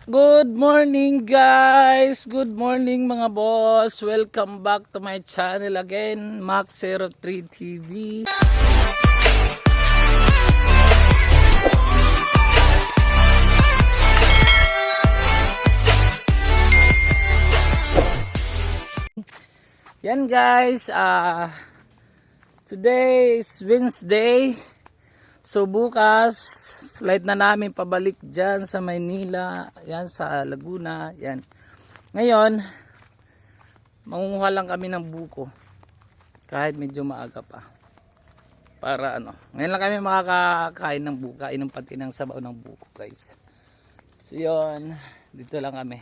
Good morning guys! Good morning mga boss! Welcome back to my channel again, Max03 TV. Yan guys, today is Wednesday. So bukas, flight na namin pabalik dyan sa Maynila, yan sa Laguna, yan. Ngayon, mangunguha lang kami ng buko, kahit medyo maaga pa. Para ngayon lang kami makakakain ng buko, kainom pati ng sabaw ng buko guys. So yun, dito lang kami.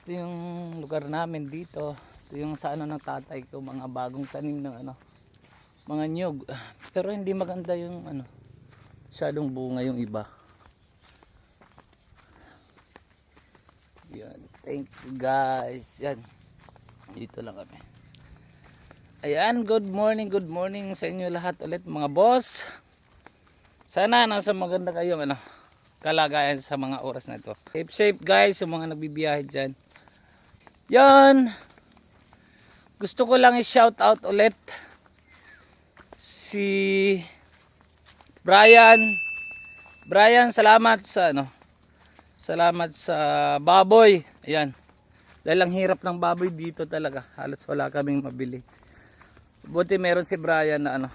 Ito yung lugar namin dito. Ito yung sa ng tatay ko, mga bagong tanim ng mga nyug, pero hindi maganda yung masyadong bunga yung iba. Yan, thank you guys. Yan, dito lang kami. Ayan, good morning sa inyo lahat ulit mga boss. Sana nasa maganda kayong kalagayan sa mga oras na ito. Safe guys yung mga nagbibiyahe dyan. Yan, gusto ko lang i-shout out ulit si Brian, salamat sa salamat sa baboy. Ayan. Dahil ang hirap ng baboy dito talaga. Halos wala kaming mabili. Buti meron si Brian na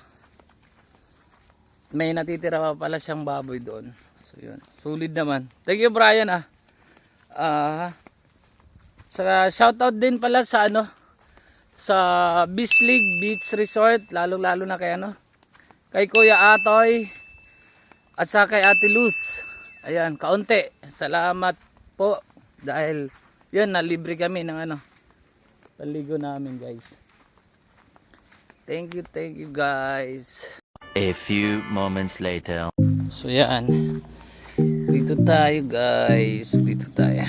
may natitira pa pala siyang baboy doon. So yun. Sulit naman. Thank you Brian Saka shoutout din pala sa sa Bislig Beach Resort, lalo na kay kay Kuya Atoy at sa kay Ate Luz. Ayan, kaunti. Salamat po dahil yun, nalibre kami ng paligo namin guys. Thank you guys. A few moments later. So yan, dito tayo guys, dito tayo.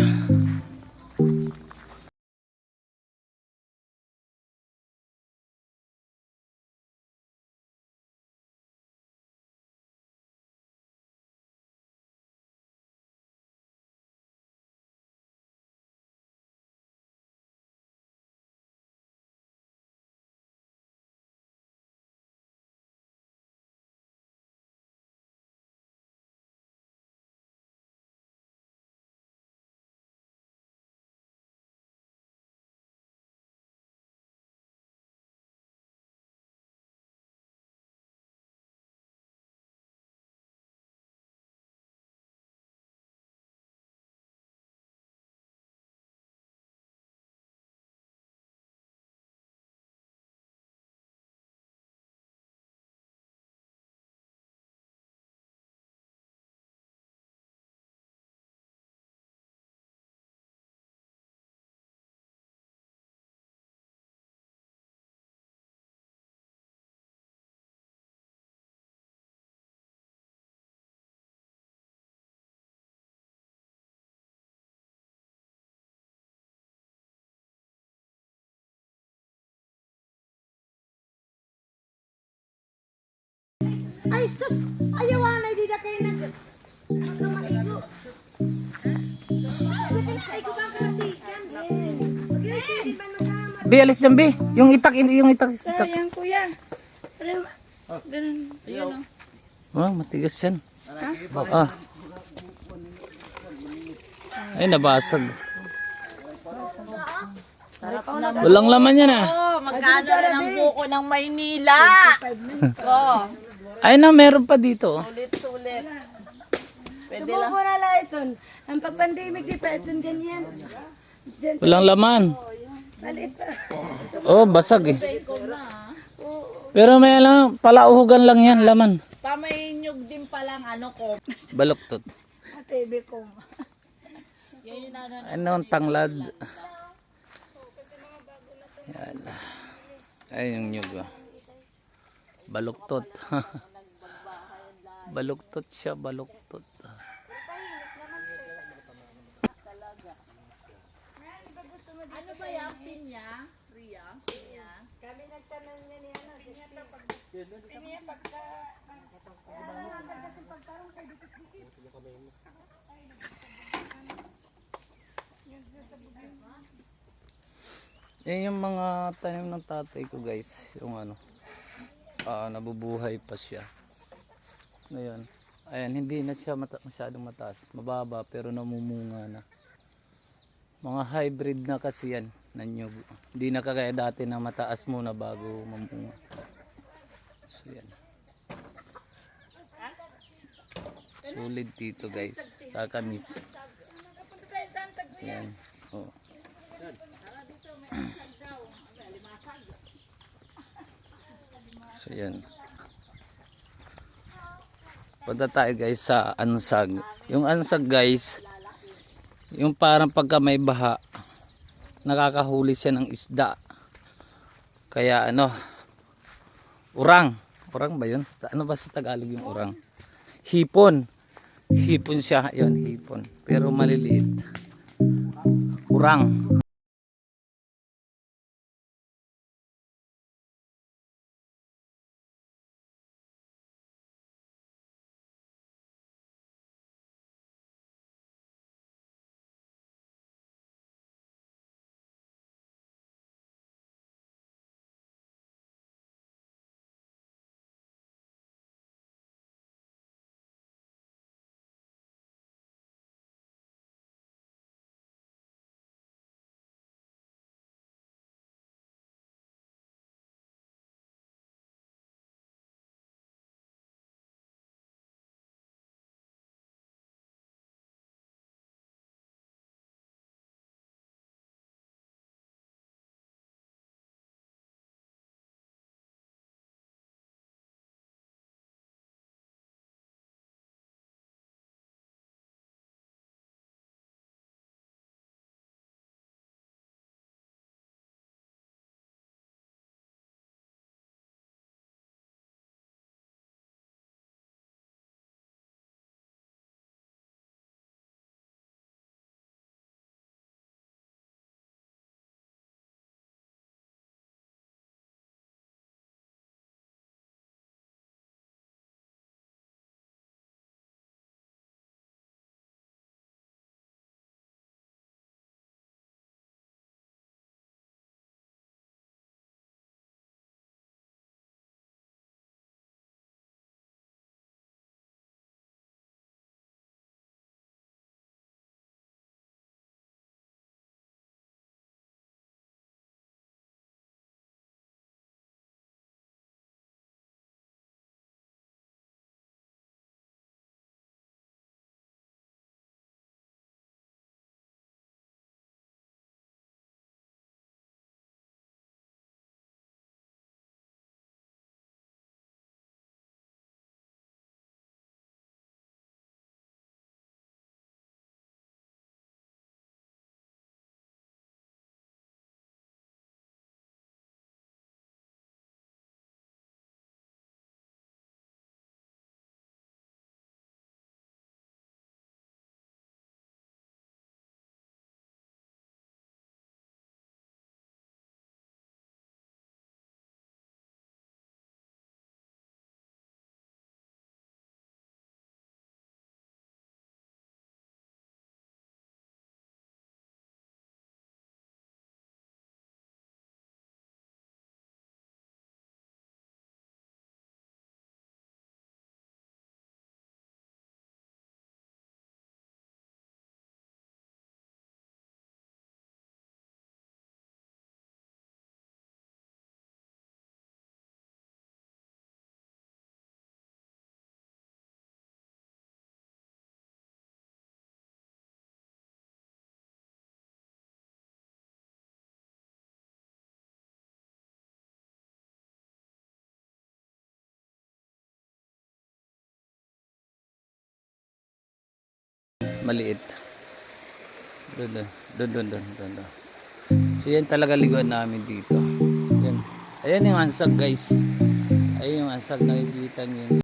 Ay, sus! Ayawan ay di na kayo magkamaligo. Ay, ko bang kasi? Mag-ready ba masama? Bi, alis dyan Bi. Yung itak. Sayang kuya. Ganun. Ayun matigas yan. Ay, nabasag. Walang laman yan Magkano rin ang buko ng Maynila? Ay na, meron pa dito. Sulit. Pwede lang. Buko na lang ito. Ang pag-pandemic di pa ito ganyan. Walang laman. Palit pa. Oh, basag Pero may palauhugan lang yan, laman. Pamainyog din palang ko. Baluktot. Atebe ko. Yan yung Ang tanglad. Yan. Ay, yung nyug. Baluktot. Baluktot siya, baluktot. Ano ba yan? Pinya? Ria? Pinya? Kami nagtanong niya niya. Pinya pagka... Yan yung mga tanim ng tatay ko guys. Yung ano, nabubuhay pa siya. Ngayon, ayan, hindi na siya masyadong mataas. Mababa pero namumunga na. Mga hybrid na kasi yan na nyug. Hindi na kagaya dati na mataas muna bago mamunga. So yan. Sulit dito guys. Kakamis. Yan. Oh. So yan. Punta tayo guys sa ansag. Yung ansag guys, yung parang pagka may baha, nakakahuli siya ng isda. Kaya ano, urang. Urang ba yun? Ano ba sa Tagalog yung urang? Hipon. Hipon siya. Yun, hipon. Pero maliliit. Urang. Maliit. Doon. So yan talaga liguan namin dito. Yan. Ayan yung ansag guys. Ayan yung ansag, nakikita niyo.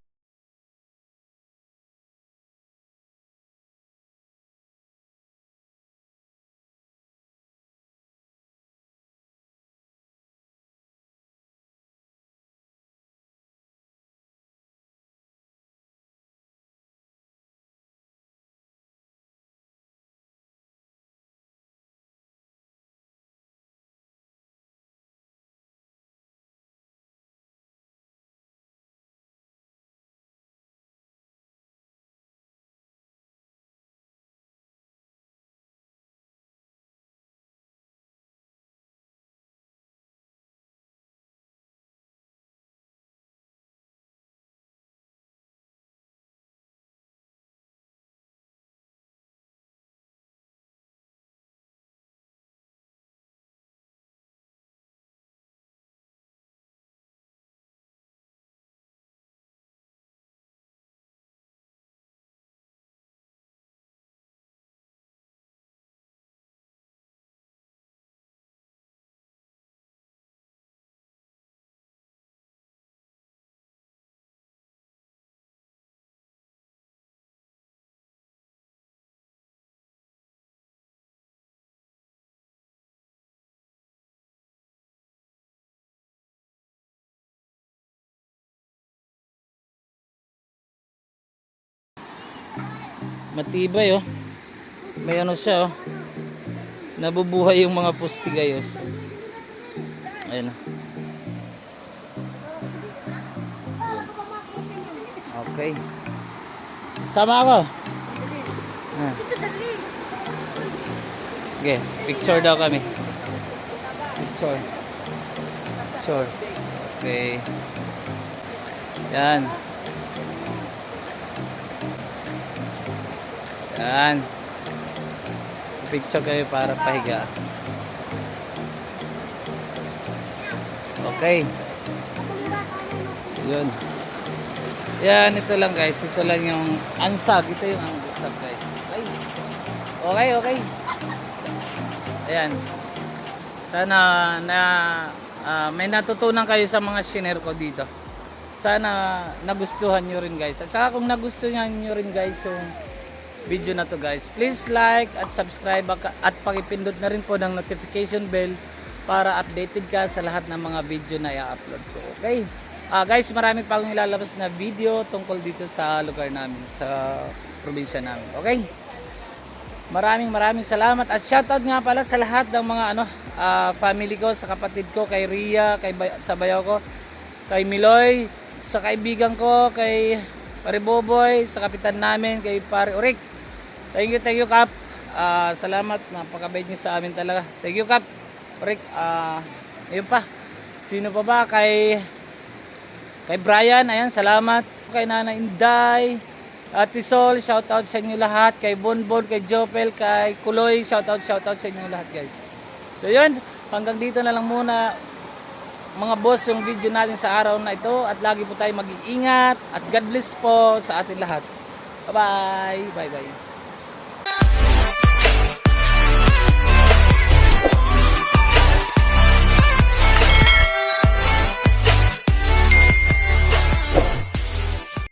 Matibay oh. May ano siya oh. Nabubuhay yung mga pustigayos. Ayun oh. Okay. Sama ako. Ah. Okay, picture daw kami. Picture. Picture. Okay. Yan. Yan. Picture kayo para pahiga. Okay. So yun. Yan, ito lang guys. Ito lang yung ansag. Ito yung ansag guys. Okay. Okay, okay. Ayan. Sana na may natutunan kayo sa mga share ko dito. Sana nagustuhan nyo rin guys. At saka kung nagustuhan nyo rin guys yung video na to guys, please like at subscribe at pakipindot na rin po ng notification bell para updated ka sa lahat ng mga video na i-upload ko. Okay? Guys, marami pa akong ilalabas na video tungkol dito sa lugar namin, sa probinsya namin. Okay? Maraming salamat at shoutout nga pala sa lahat ng mga family ko, sa kapatid ko, kay Ria, sa bayaw ko, kay Miloy, sa kaibigan ko, kay Pare Boboy, sa kapitan namin, kay Pare Urik. Thank you Kap. Salamat, napakabait niyo sa amin talaga. Thank you Kap. Urik, ayun pa. Sino pa ba? Kay Brian, ayan, salamat. Kay Nana Inday, Ate Sol, shoutout sa inyo lahat. Kay Bonbon, kay Jopel, kay Kuloy, shoutout sa inyo lahat guys. So yun, hanggang dito na lang muna mga boss yung video natin sa araw na ito. At lagi po tayo mag-iingat. At God bless po sa atin lahat. Bye bye. Bye bye.